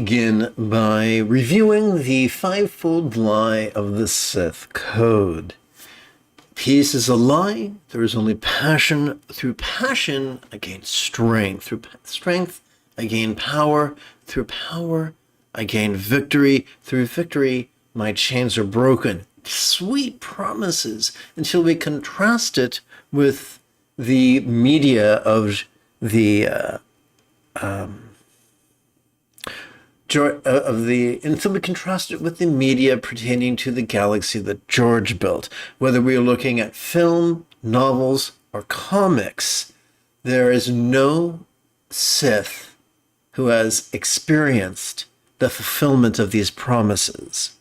begin by reviewing the fivefold lie of the Sith Code. Peace is a lie. There is only passion. Through passion, I gain strength. Through strength, I gain power. Through power, I gain victory. Through victory, my chains are broken. Sweet promises until we contrast it with the media of the until we contrast it with the media pertaining to the galaxy that George built. Whether we are looking at film, novels, or comics, there is no Sith who has experienced the fulfillment of these promises.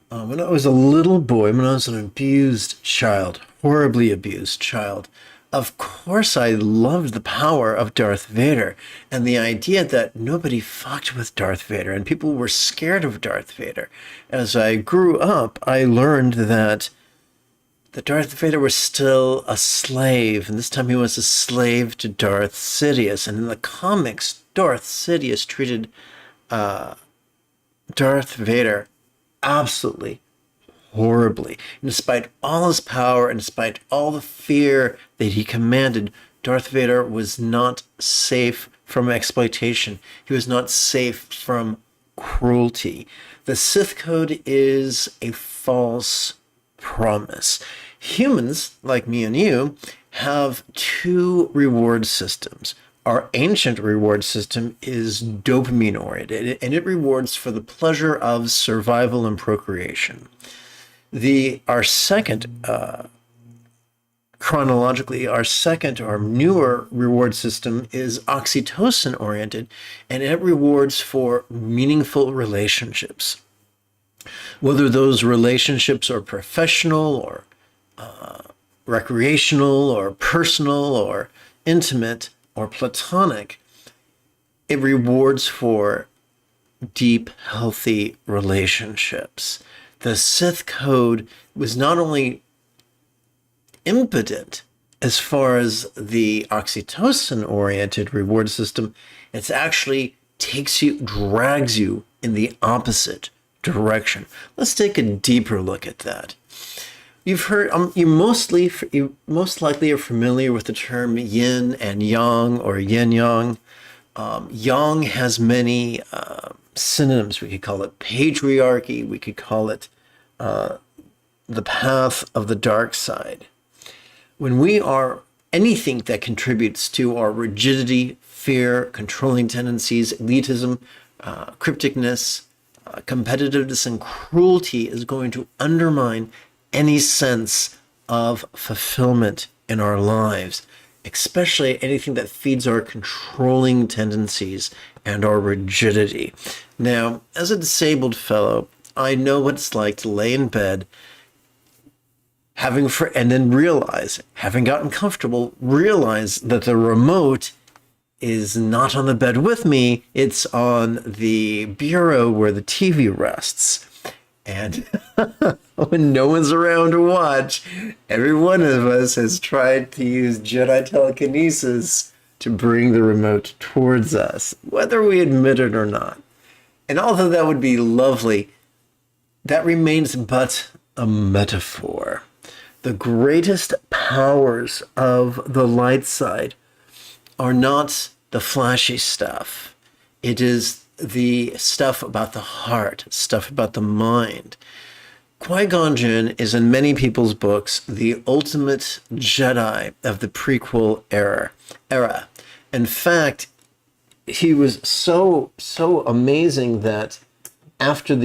When I was a little boy, when I was an abused child, horribly abused child, of course I loved the power of Darth Vader and the idea that nobody fucked with Darth Vader and people were scared of Darth Vader. As I grew up, I learned that Darth Vader was still a slave, and this time he was a slave to Darth Sidious. And in the comics, Darth Sidious treated Darth Vader absolutely horribly. And despite all his power and despite all the fear that he commanded, Darth Vader was not safe from exploitation. He was not safe from cruelty. The Sith Code is a false promise. Humans, like me and you, have two reward systems. Our ancient reward system is dopamine oriented, and it rewards for the pleasure of survival and procreation. Our newer reward system is oxytocin oriented, and it rewards for meaningful relationships. Whether those relationships are professional or recreational or personal or intimate or platonic, it rewards for deep, healthy relationships. The Sith Code was not only impotent as far as the oxytocin-oriented reward system, it actually drags you in the opposite direction. Let's take a deeper look at that. You've heard, you most likely are familiar with the term yin and yang or yin-yang. Yang has many synonyms. We could call it patriarchy. We could call it the path of the dark side. When we are anything that contributes to our rigidity, fear, controlling tendencies, elitism, crypticness, competitiveness, and cruelty is going to undermine any sense of fulfillment in our lives, especially anything that feeds our controlling tendencies and our rigidity. Now, as a disabled fellow, I know what it's like to lay in bed and then realize, having gotten comfortable, realize that the remote is not on the bed with me, it's on the bureau where the TV rests. And when no one's around to watch, every one of us has tried to use Jedi telekinesis to bring the remote towards us, whether we admit it or not. And although that would be lovely, that remains but a metaphor. The greatest powers of the light side are not the flashy stuff. It is the stuff about the heart, stuff about the mind. Qui-Gon Jinn is in many people's books the ultimate Jedi of the prequel era. In fact, he was so amazing that after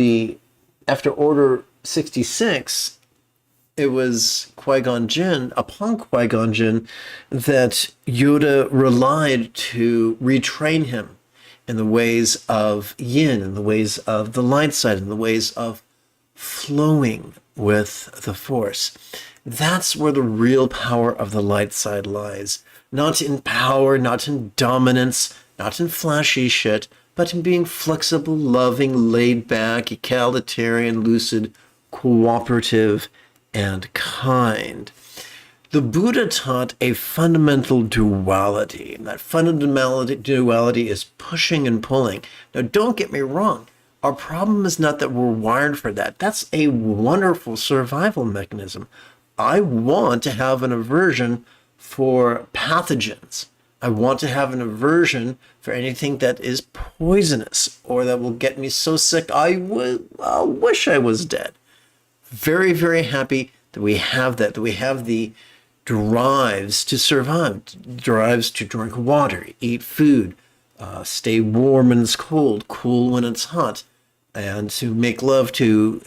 Order 66, it was upon Qui-Gon Jinn, that Yoda relied to retrain him in the ways of yin, in the ways of the light side, in the ways of flowing with the Force. That's where the real power of the light side lies. Not in power, not in dominance, not in flashy shit, but in being flexible, loving, laid back, egalitarian, lucid, cooperative, and kind. The Buddha taught a fundamental duality, and that fundamental duality is pushing and pulling. Now, don't get me wrong. Our problem is not that we're wired for that. That's a wonderful survival mechanism. I want to have an aversion for pathogens. I want to have an aversion for anything that is poisonous or that will get me so sick I wish I was dead. Very, very happy that we have that we have the drives to survive, drives to drink water, eat food, stay warm when it's cold, cool when it's hot, and to make love to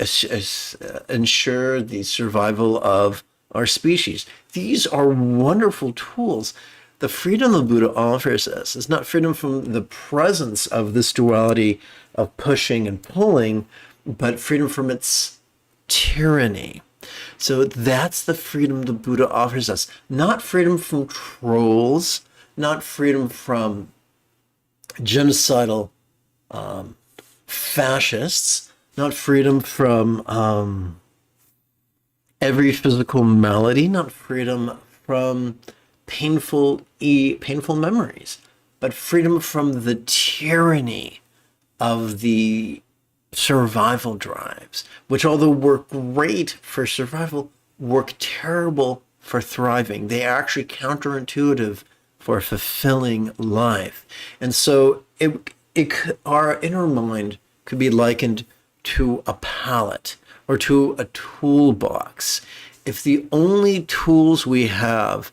ensure the survival of our species. These are wonderful tools. The freedom the Buddha offers us is not freedom from the presence of this duality of pushing and pulling, but freedom from its tyranny. So that's the freedom the Buddha offers us. Not freedom from trolls, not freedom from genocidal fascists, not freedom from every physical malady, not freedom from painful memories, but freedom from the tyranny of the survival drives, which, although work great for survival, work terrible for thriving. They are actually counterintuitive for fulfilling life. And so our inner mind could be likened to a palette or to a toolbox. If the only tools we have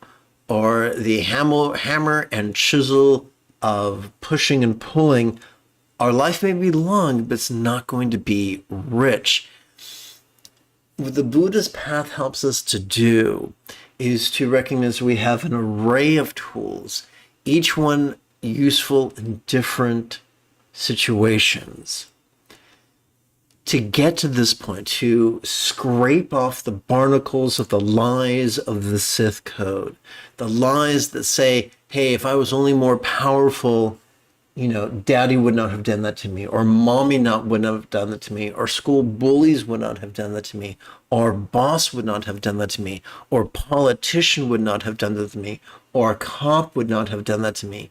are the hammer and chisel of pushing and pulling, our life may be long, but it's not going to be rich. What the Buddha's path helps us to do is to recognize we have an array of tools, each one useful in different situations. To get to this point, to scrape off the barnacles of the lies of the Sith code, the lies that say, hey, if I was only more powerful, daddy would not have done that to me, or mommy would not have done that to me, or school bullies would not have done that to me, or boss would not have done that to me, or politician would not have done that to me, or a cop would not have done that to me.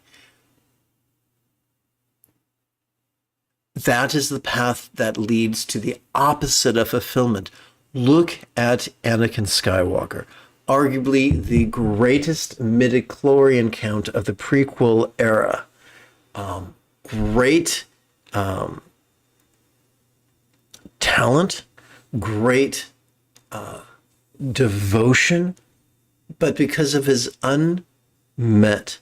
That is the path that leads to the opposite of fulfillment. Look at Anakin Skywalker, arguably the greatest midichlorian count of the prequel era. Great talent, great devotion, but because of his unmet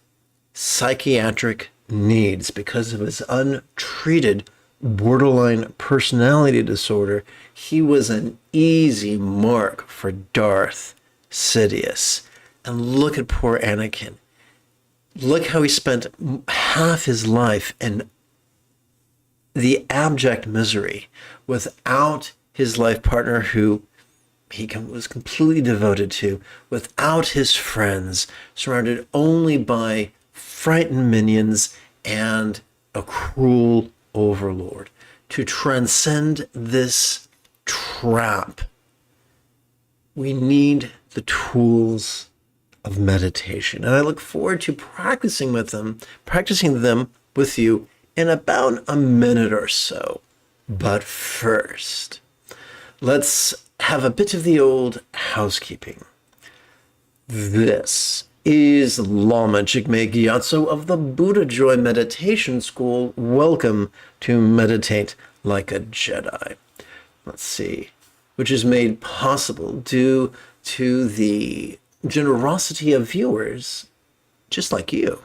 psychiatric needs, because of his untreated borderline personality disorder, he was an easy mark for Darth Sidious. And look at poor Anakin. Look how he spent half his life in the abject misery without his life partner who he was completely devoted to, without his friends, surrounded only by frightened minions and a cruel overlord. To transcend this trap, we need the tools of meditation. And I look forward to practicing them with you in about a minute or so. But first, let's have a bit of the old housekeeping. This is Lama Jigme Gyatso of the Buddha Joy Meditation School. Welcome to Meditate Like a Jedi. Let's see. Which is made possible due to the generosity of viewers just like you.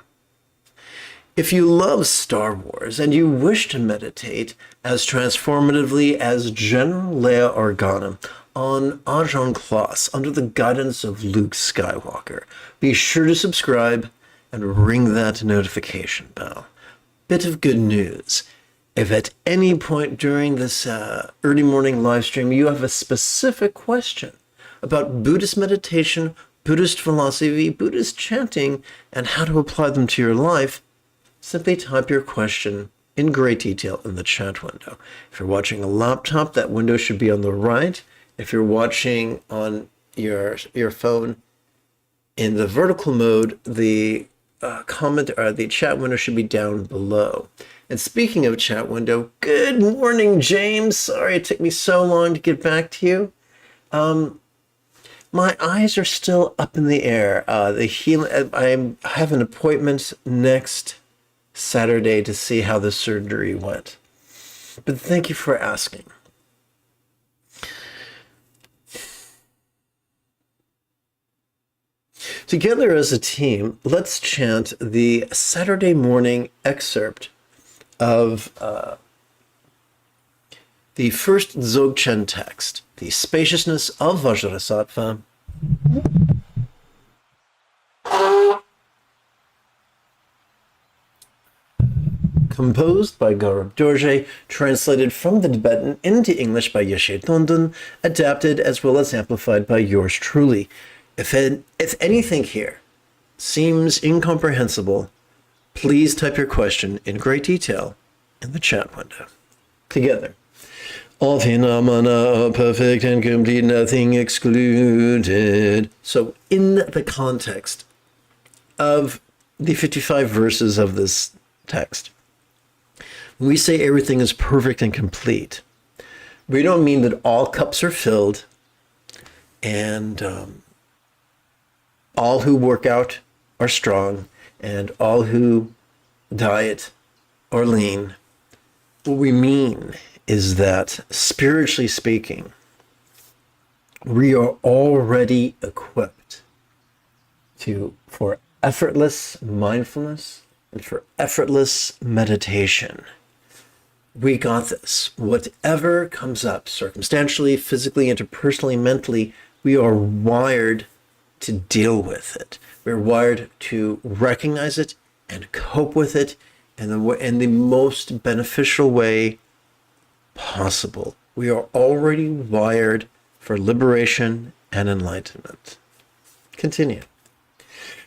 If you love Star Wars and you wish to meditate as transformatively as General Leia Organa on Ajahn Kloss under the guidance of Luke Skywalker, be sure to subscribe and ring that notification bell. Bit of good news. If at any point during this early morning live stream you have a specific question about Buddhist meditation, Buddhist philosophy, Buddhist chanting, and how to apply them to your life, simply type your question in great detail in the chat window. If you're watching a laptop, that window should be on the right. If you're watching on your phone, In the vertical mode, the comment or the chat window should be down below. And speaking of chat window, good morning, James. Sorry it took me so long to get back to you. My eyes are still up in the air. I have an appointment next Saturday to see how the surgery went. But thank you for asking. Together as a team, let's chant the Saturday morning excerpt of the first Dzogchen text, the spaciousness of Vajrasattva. Composed by Gaurav Dorje, translated from the Tibetan into English by Yeshe Tondun, adapted as well as amplified by yours truly. If anything here seems incomprehensible, please type your question in great detail in the chat window. Together. All phenomena are perfect and complete, nothing excluded. So in the context of the 55 verses of this text, when we say everything is perfect and complete, we don't mean that all cups are filled and all who work out are strong and all who diet are lean. What we mean is that, spiritually speaking, we are already equipped for effortless mindfulness and for effortless meditation. We got this. Whatever comes up, circumstantially, physically, interpersonally, mentally, we are wired to deal with it. We're wired to recognize it and cope with it in the most beneficial way possible. We are already wired for liberation and enlightenment. Continue.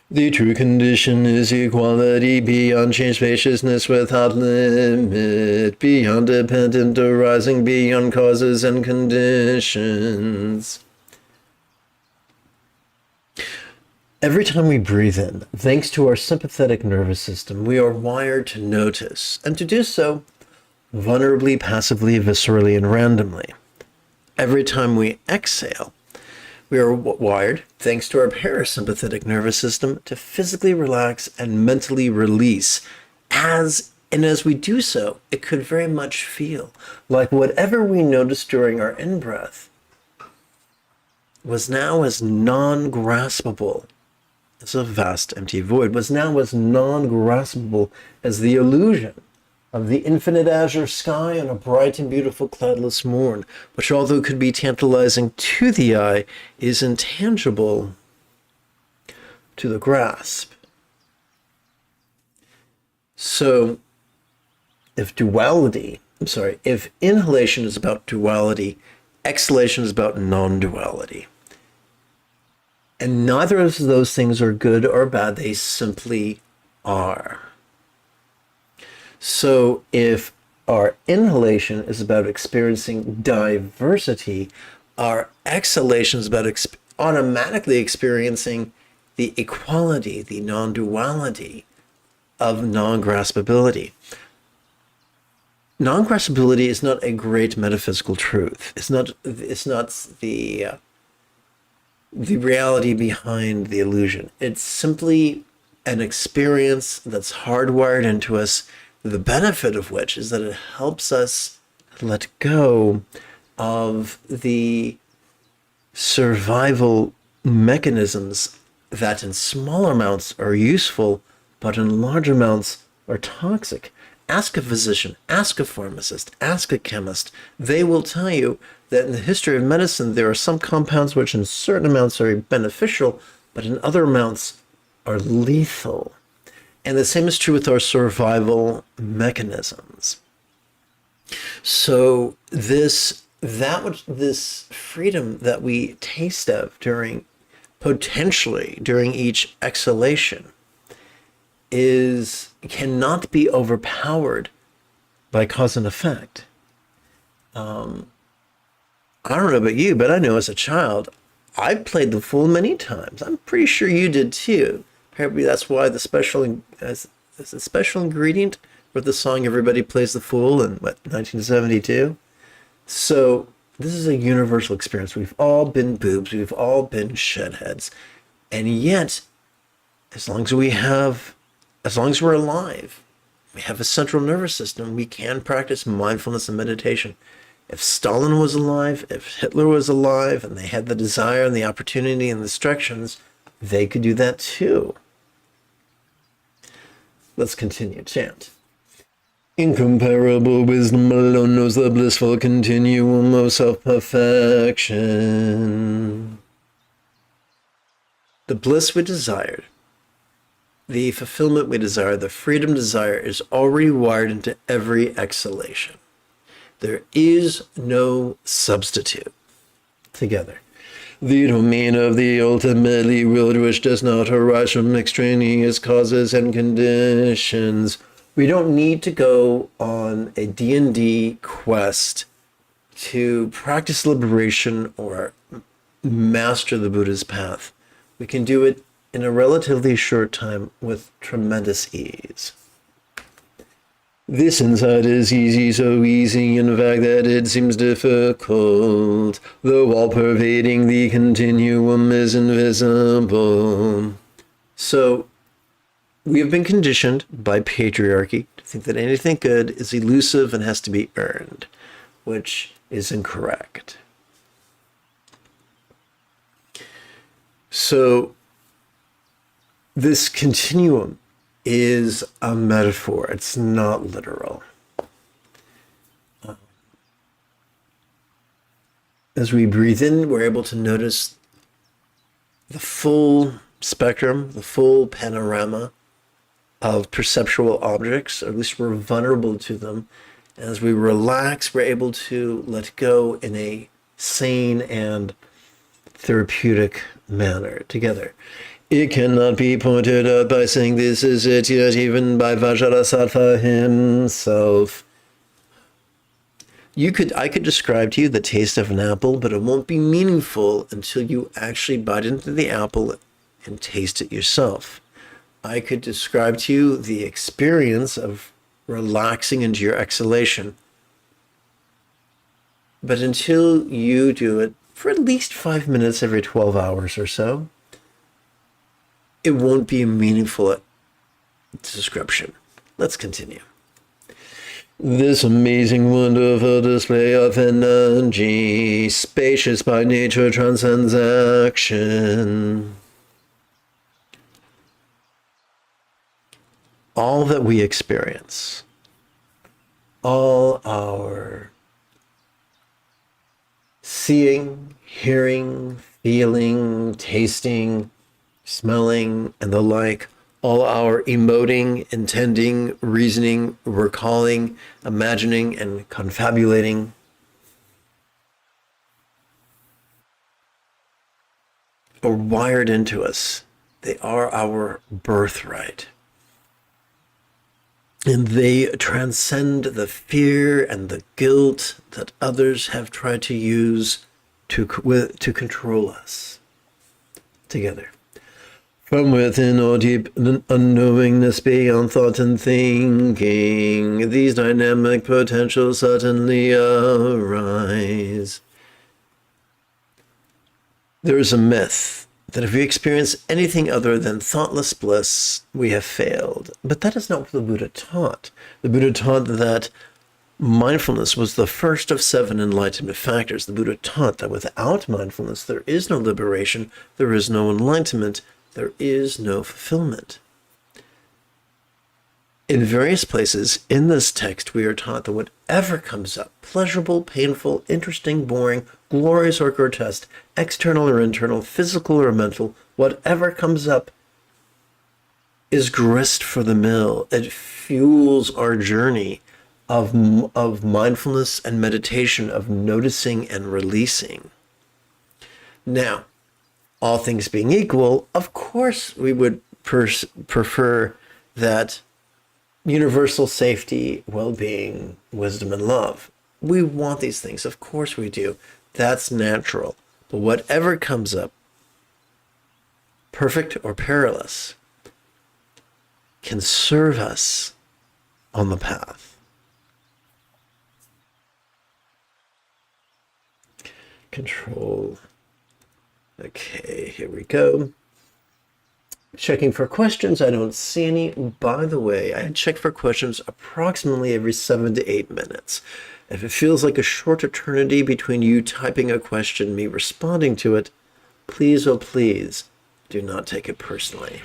The true condition is equality, beyond change, spaciousness without limit, beyond dependent arising, beyond causes and conditions. Every time we breathe in, thanks to our sympathetic nervous system, we are wired to notice, and to do so vulnerably, passively, viscerally, and randomly. Every time we exhale, we are wired, thanks to our parasympathetic nervous system, to physically relax and mentally release. As we do so, it could very much feel like whatever we noticed during our in-breath was now as non-graspable as a vast empty void, was now as non-graspable as the illusion of the infinite azure sky on a bright and beautiful cloudless morn, which, although could be tantalizing to the eye, is intangible to the grasp. So if inhalation is about duality, exhalation is about non-duality. And neither of those things are good or bad, they simply are. So if our inhalation is about experiencing diversity, our exhalation is about automatically experiencing the equality, the non-duality of non-graspability. Non-graspability is not a great metaphysical truth. It's not the reality behind the illusion. It's simply an experience that's hardwired into us, the benefit of which is that it helps us let go of the survival mechanisms that in smaller amounts are useful, but in large amounts are toxic. Ask a physician, ask a pharmacist, ask a chemist. They will tell you that in the history of medicine, there are some compounds which in certain amounts are beneficial, but in other amounts are lethal. And the same is true with our survival mechanisms. So this freedom that we taste of potentially during each exhalation cannot be overpowered by cause and effect. I don't know about you, but I know as a child, I played the Fool many times. I'm pretty sure you did too. Apparently that's why the special as a special ingredient for the song Everybody Plays the Fool in 1972. So this is a universal experience. We've all been boobs. We've all been shedheads. And yet, as long as we're alive, we have a central nervous system, we can practice mindfulness and meditation. If Stalin was alive, if Hitler was alive, and they had the desire and the opportunity and the instructions, they could do that too. Let's continue. Chant. Incomparable wisdom alone knows the blissful continuum of self-perfection. The bliss we desired, the fulfillment we desire, the freedom desire is already wired into every exhalation. There is no substitute. Together. The domain of the ultimately willed which does not arise from extraneous causes and conditions. We don't need to go on a D&D quest to practice liberation or master the Buddha's path. We can do it in a relatively short time with tremendous ease. This insight is easy, so easy in fact that it seems difficult, though all pervading the continuum is invisible. So, we have been conditioned by patriarchy to think that anything good is elusive and has to be earned, which is incorrect. So, this continuum is a metaphor. It's not literal. As we breathe in, we're able to notice the full spectrum, the full panorama of perceptual objects, or at least we're vulnerable to them. As we relax, we're able to let go in a sane and therapeutic manner together. It cannot be pointed out by saying this is it, yet even by Vajrasattva himself. I could describe to you the taste of an apple, but it won't be meaningful until you actually bite into the apple and taste it yourself. I could describe to you the experience of relaxing into your exhalation, but until you do it for at least 5 minutes every 12 hours or so, it won't be a meaningful description. Let's continue. This amazing, wonderful display of energy, spacious by nature, transcends action. All that we experience, all our seeing, hearing, feeling, tasting, smelling, and the like, all our emoting, intending, reasoning, recalling, imagining, and confabulating, are wired into us. They are our birthright. And they transcend the fear and the guilt that others have tried to use to control us. Together. From within or deep unknowingness beyond thought and thinking, these dynamic potentials suddenly arise. There is a myth that if we experience anything other than thoughtless bliss, we have failed. But that is not what the Buddha taught. The Buddha taught that mindfulness was the first of 7 enlightenment factors. The Buddha taught that without mindfulness, there is no liberation, there is no enlightenment, there is no fulfillment. In various places in this text, we are taught that whatever comes up, pleasurable, painful, interesting, boring, glorious or grotesque, external or internal, physical or mental, whatever comes up is grist for the mill. It fuels our journey of mindfulness and meditation, of noticing and releasing. Now, all things being equal, of course we would prefer that universal safety, well-being, wisdom, and love. We want these things. Of course we do. That's natural. whatever comes up, perfect or perilous, can serve us on the path. Control. Okay, here we go. Checking for questions. I don't see any. By the way, I check for questions approximately every 7 to 8 minutes. If it feels like a short eternity between you typing a question and me responding to it, please, oh please, do not take it personally.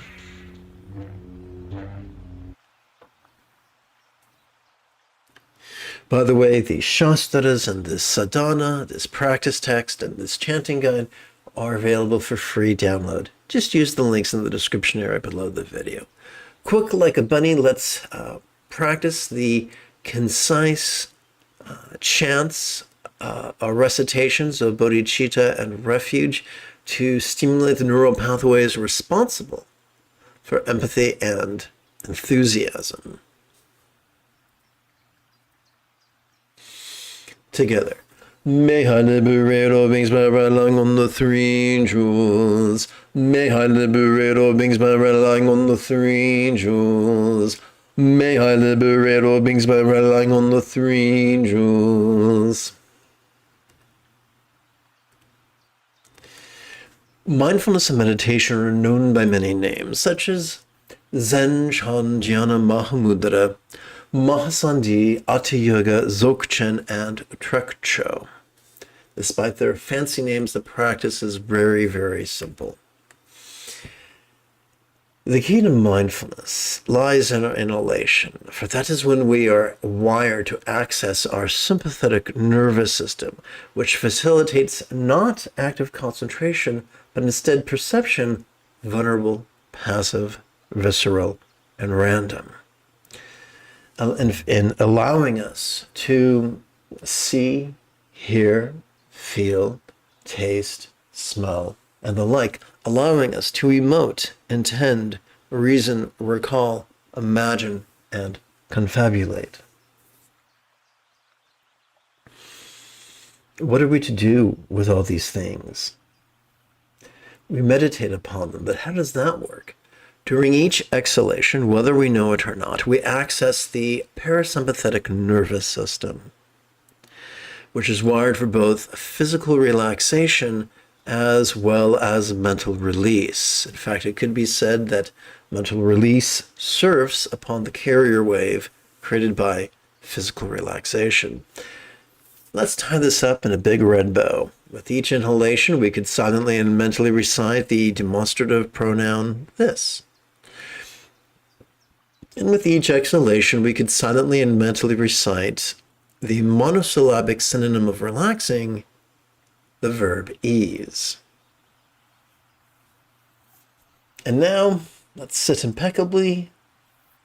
By the way, the Shastras and this sadhana, this practice text, and this chanting guide are available for free download. Just use the links in the description area below the video. Quick like a bunny, let's practice the concise chants or recitations of bodhicitta and refuge to stimulate the neural pathways responsible for empathy and enthusiasm. Together. May I liberate all beings by relying on the three jewels. May I liberate all beings by relying on the three jewels. May I liberate all beings by relying on the three jewels. Mindfulness and meditation are known by many names, such as Zen, Chan, Dhyana, Mahamudra, Mahasandhi, Hatha Yoga, Dzogchen, and Trekcho. Despite their fancy names, the practice is very, very simple. The key to mindfulness lies in our inhalation, for that is when we are wired to access our sympathetic nervous system, which facilitates not active concentration, but instead perception, vulnerable, passive, visceral, and random. In allowing us to see, hear, feel, taste, smell, and the like, allowing us to emote, intend, reason, recall, imagine, and confabulate. What are we to do with all these things? We meditate upon them, but how does that work? During each exhalation, whether we know it or not, we access the parasympathetic nervous system, which is wired for both physical relaxation as well as mental release. In fact, it could be said that mental release surfs upon the carrier wave created by physical relaxation. Let's tie this up in a big red bow. With each inhalation, we could silently and mentally recite the demonstrative pronoun this. And with each exhalation, we could silently and mentally recite the monosyllabic synonym of relaxing, the verb ease. And now, let's sit impeccably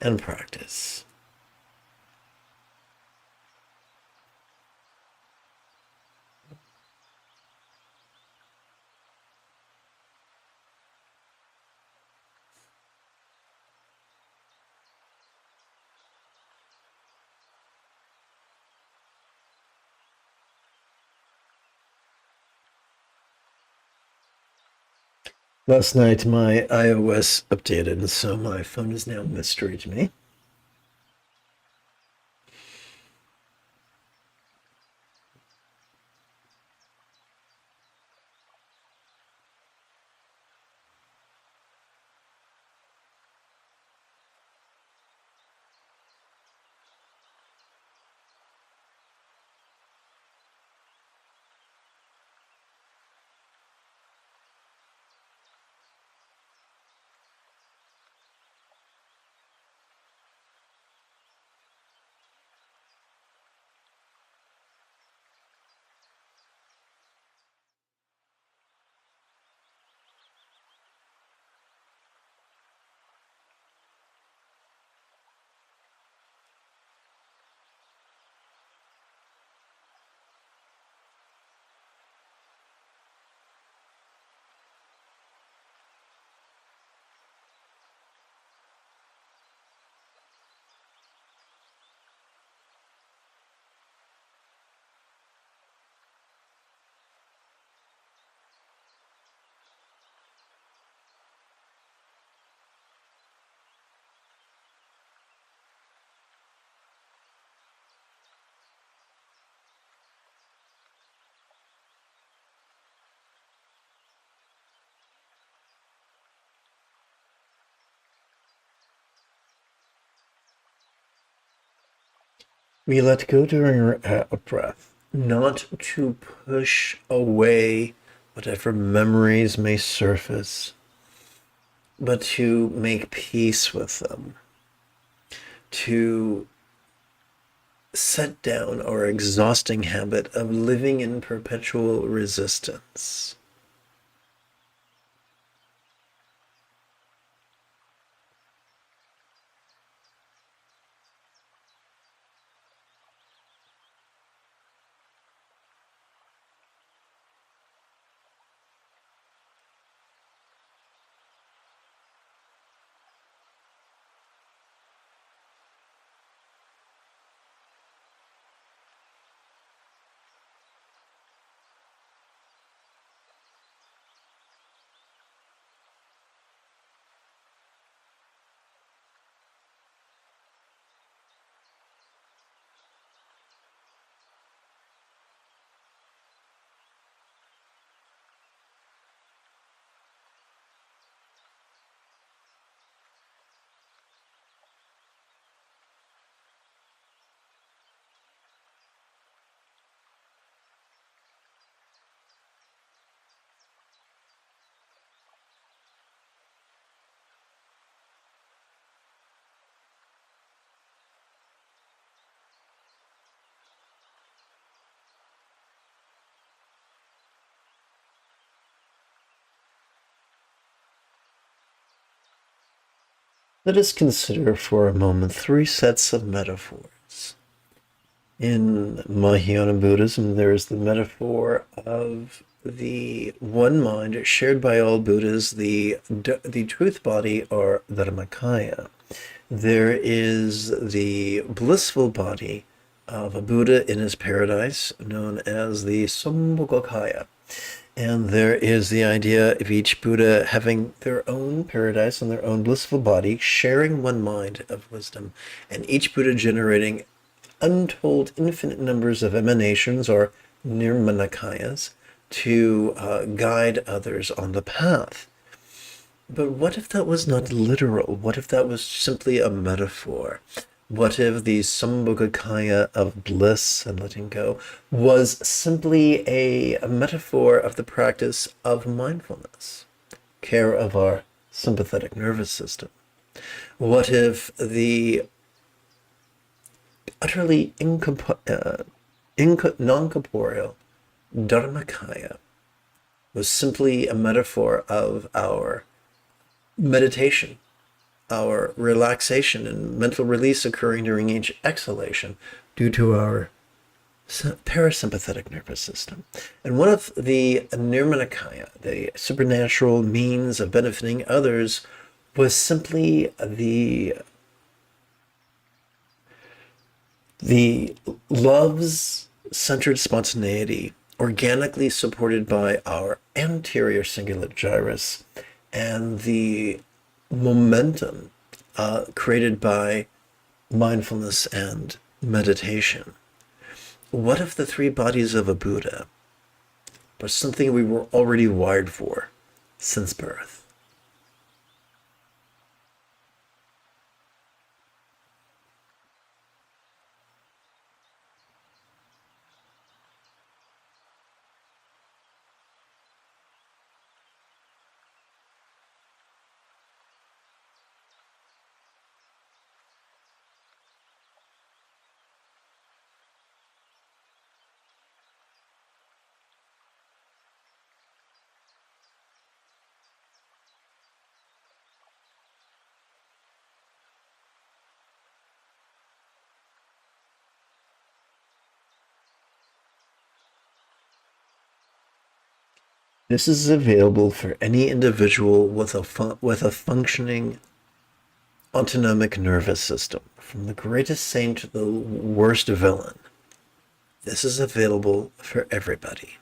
and practice. Last night, my iOS updated, so my phone is now a mystery to me. We let go during our out-breath, not to push away whatever memories may surface, but to make peace with them, to set down our exhausting habit of living in perpetual resistance. Let us consider for a moment three sets of metaphors. In Mahayana Buddhism, there is the metaphor of the one mind shared by all Buddhas, the truth body, or Dharmakaya. There is the blissful body of a Buddha in his paradise, known as the Sambhogakaya. And there is the idea of each Buddha having their own paradise and their own blissful body, sharing one mind of wisdom, and each Buddha generating untold infinite numbers of emanations or nirmanakayas to guide others on the path. But what if that was not literal? What if that was simply a metaphor? What if the Sambhogakaya of bliss and letting go was simply a metaphor of the practice of mindfulness, care of our sympathetic nervous system? What if the utterly non-corporeal Dharmakaya was simply a metaphor of our meditation, our relaxation and mental release occurring during each exhalation due to our parasympathetic nervous system? And one of the nirmanakaya, the supernatural means of benefiting others, was simply the love's centered spontaneity, organically supported by our anterior cingulate gyrus, and the momentum created by mindfulness and meditation. What if the three bodies of a Buddha were something we were already wired for since birth? This is available for any individual with a functioning autonomic nervous system, from the greatest saint to the worst villain. This is available for everybody.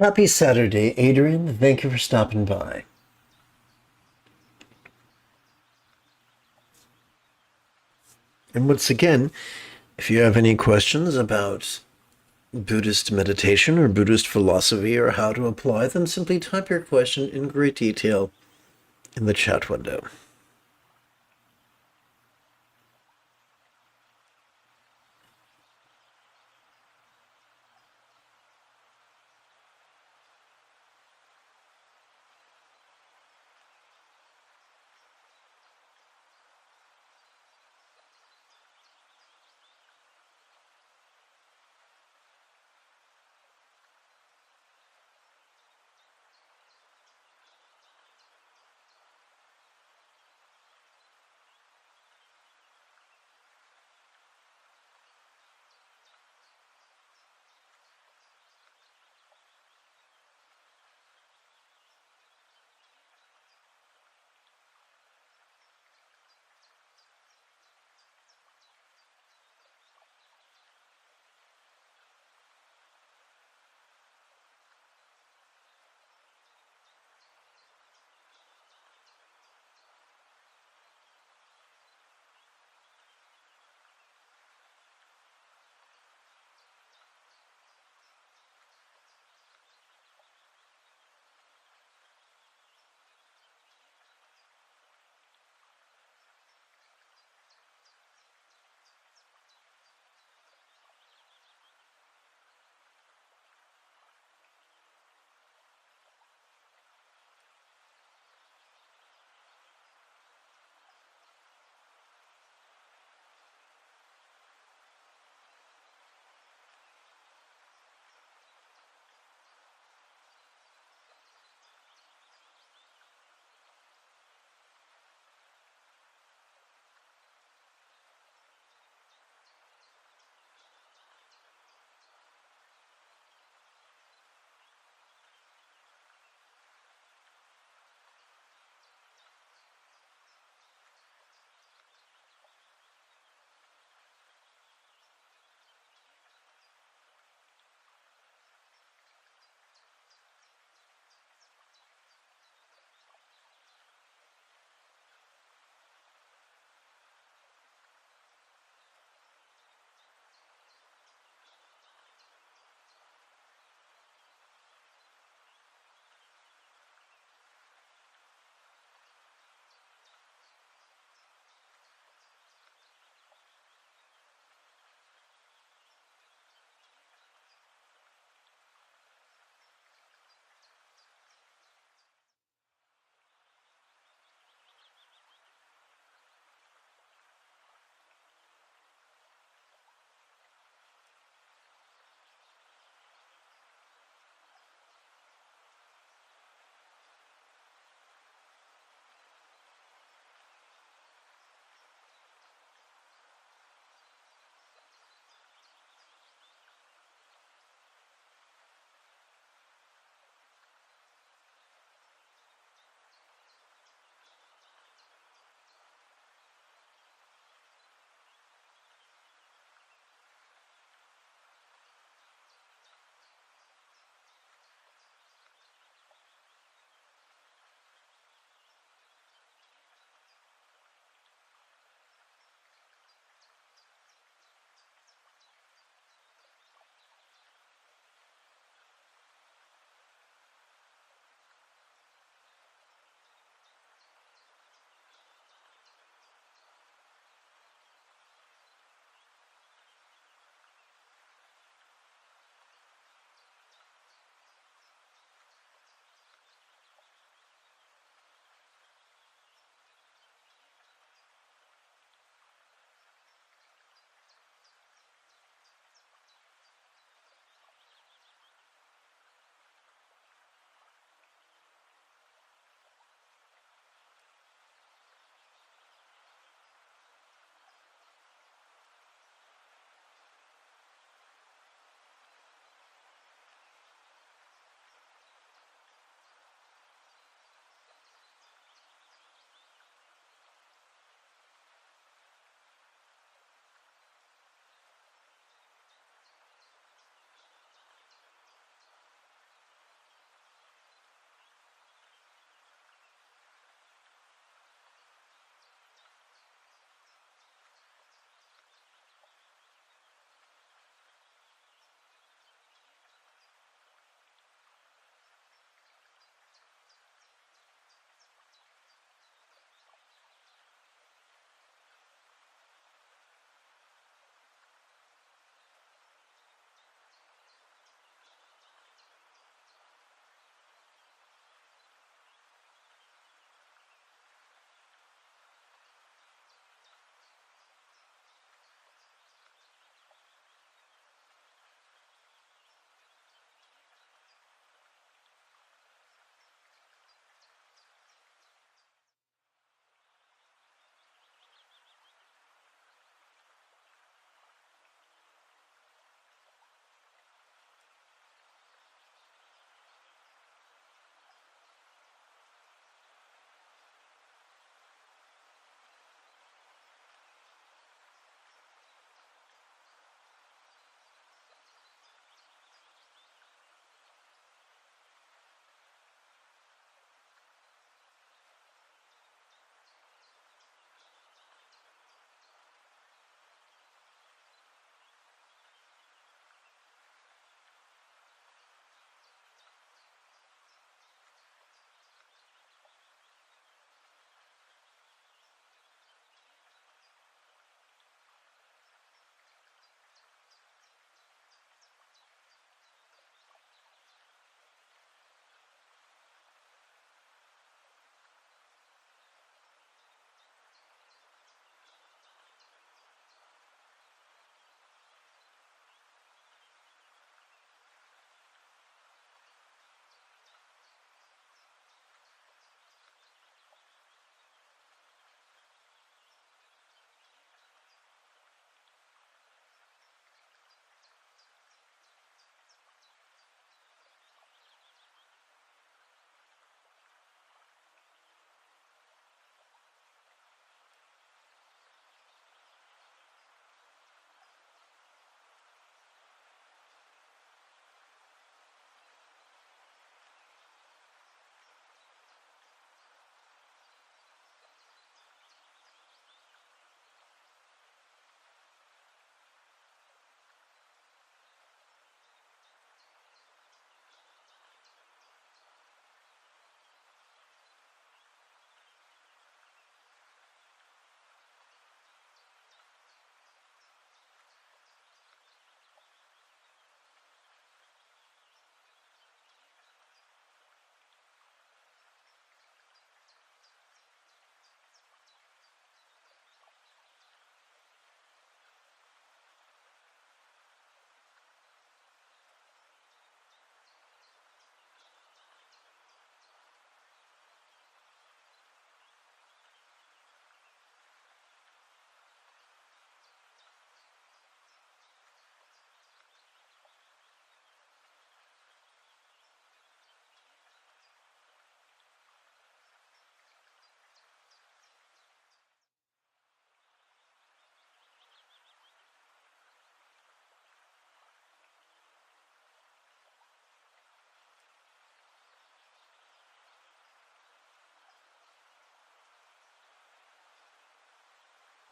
Happy Saturday, Adrian. Thank you for stopping by. And once again, if you have any questions about Buddhist meditation or Buddhist philosophy or how to apply them, simply type your question in great detail in the chat window.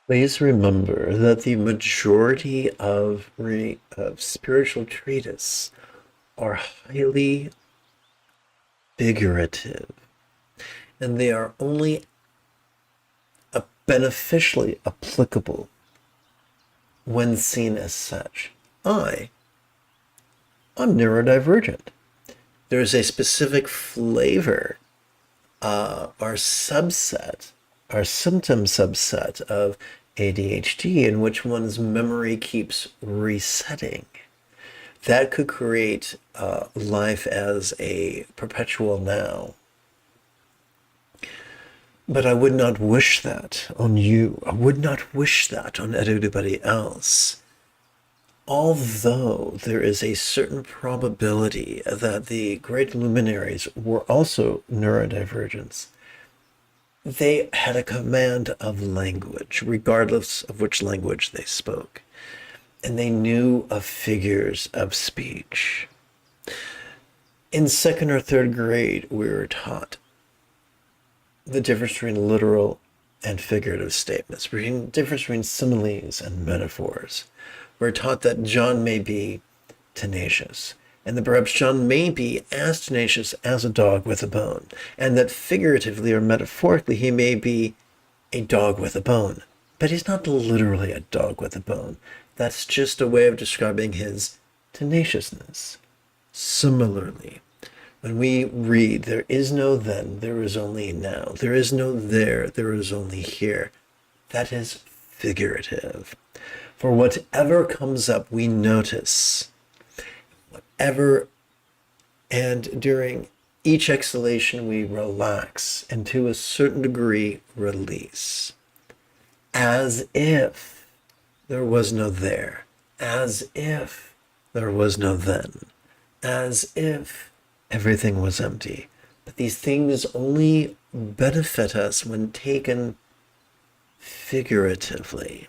Please remember that the majority of spiritual treatises are highly figurative, and they are only beneficially applicable when seen as such. I'm neurodivergent. There's a specific flavor, our subset, our symptom subset of ADHD in which one's memory keeps resetting. That could create life as a perpetual now. But I would not wish that on you. I would not wish that on anybody else. Although there is a certain probability that the great luminaries were also neurodivergents, they had a command of language, regardless of which language they spoke. And they knew of figures of speech. In second or third grade, we were taught the difference between literal and figurative statements, the difference between similes and metaphors. We're taught that John may be tenacious, and that perhaps John may be as tenacious as a dog with a bone, and that figuratively or metaphorically he may be a dog with a bone. But he's not literally a dog with a bone. That's just a way of describing his tenaciousness. Similarly, when we read, there is no then, there is only now. There is no there, there is only here. That is figurative. For whatever comes up, we notice. Whatever, and during each exhalation, we relax, and to a certain degree, release. As if there was no there. As if there was no then. As if everything was empty. But these things only benefit us when taken figuratively.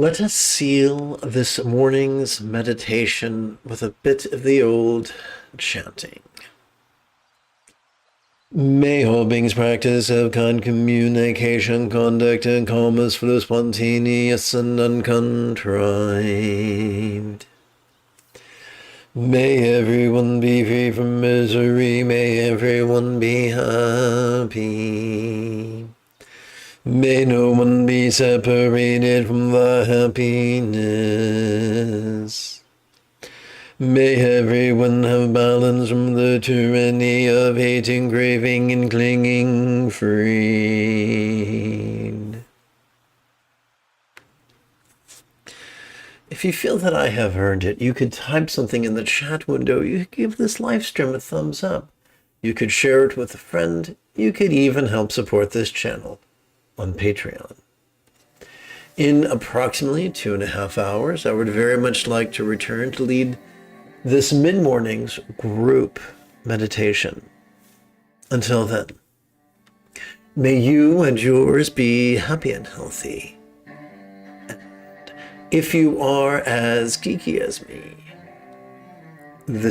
Let us seal this morning's meditation with a bit of the old chanting. May all beings practice of kind communication, conduct, and calmness flow spontaneous and uncontrived. May everyone be free from misery. May everyone be happy. May no one be separated from the happiness. May everyone have balance from the tyranny of hating, craving, and clinging freed. If you feel that I have earned it, you could type something in the chat window. You could give this live stream a thumbs up. You could share it with a friend. You could even help support this channel on Patreon. In approximately 2.5 hours, I would very much like to return to lead this mid-morning's group meditation. Until then, may you and yours be happy and healthy. And if you are as geeky as me, this